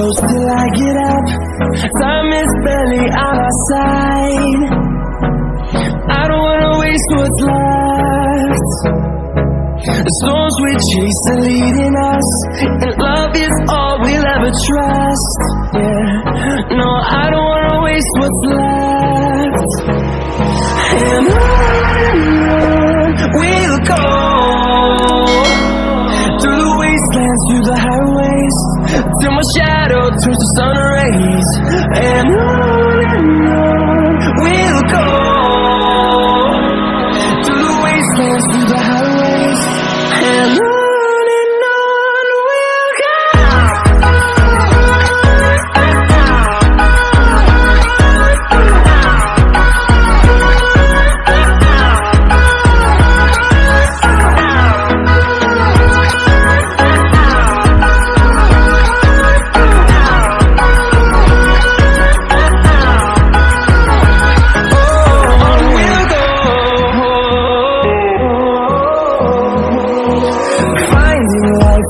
close till I get up. Time is barely on our side. I don't wanna waste what's left. The storms we chase are leading us, and love is all we'll ever trust. Yeah, no, I don't wanna waste what's left. And on we'll go, through the wastelands, through the highways, till my shadow turns to sun rays. And on we'll go, through the wastelands, through the highways, and on we'll go.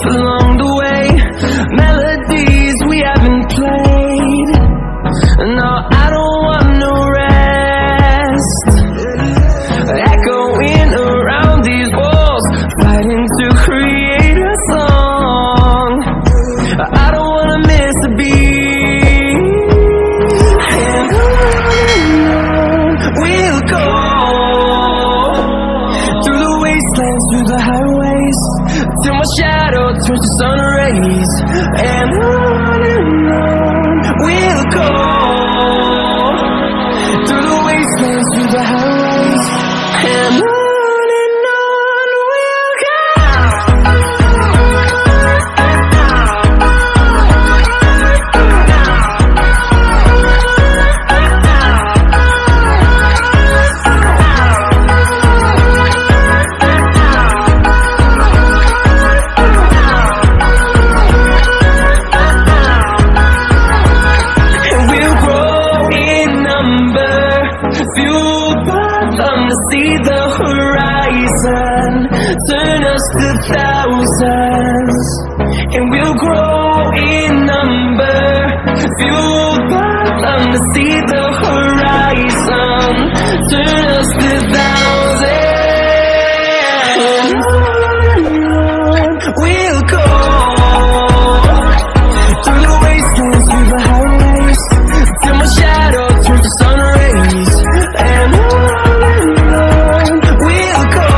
Along the way, melodies we haven't played. No, I don't want no rest. Echoing around these walls, fighting to create a song. I don't wanna miss a beat. And on we'll go, through the wastelands, through the highways, till my shadow turns to sun rays. And on we'll go, through the wastelands, through the highways, and on we'll go. Fueled by thunder, see the horizon, turn us to thousands, and we'll grow in number. Fueled by thunder, see the horizon, turn us to thousands. We'll go, through the wastelands, through the highways, till my shadow turns to sun rays. And on we'll go,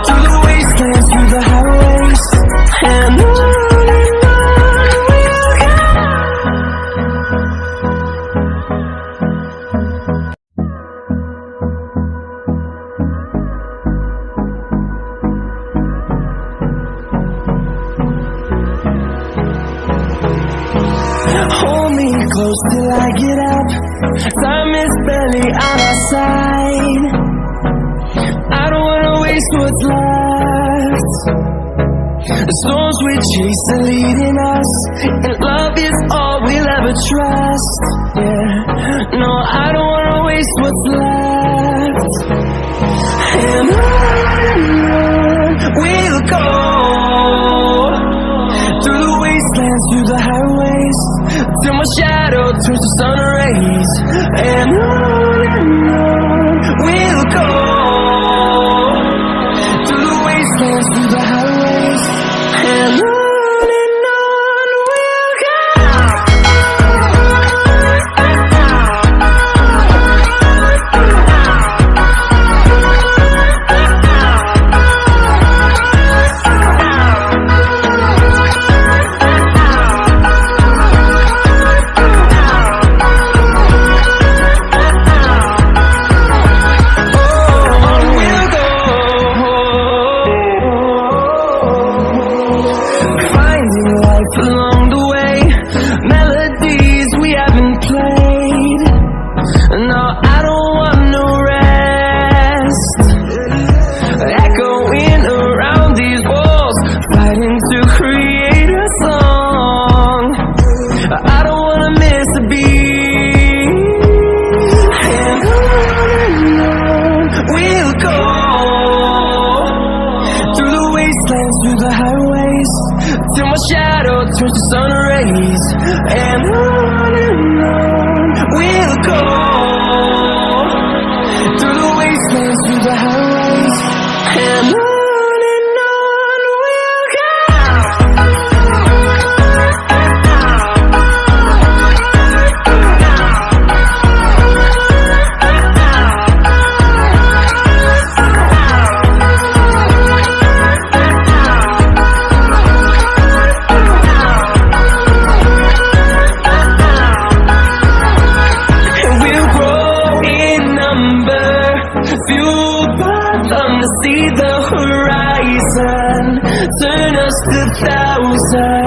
through the wastelands, through the highways, and on we'll go. Hold me close till I get up. Time is barely on our side. I don't wanna waste what's left. The storms we chase are leading us, and love is all we'll ever trust. Yeah, no, I don't wanna waste what's left. And on we'll go, through the wastelands, through the highways, till my shadow turns to sun rays. And on we'll go, through the wastelands, through the highways, and on we'll go. Along the way, melodies we haven't played. No, I don't want no rest. Echoing around these walls, fighting to create a song. I don't wanna miss a beat. And on we'll go, through the wastelands, through the highways, till my shadow turns to sun rays, and on we'll go, through the wastelands, through the highways, and on we'll go. Fueled by them to see the horizon, turn us to thousands.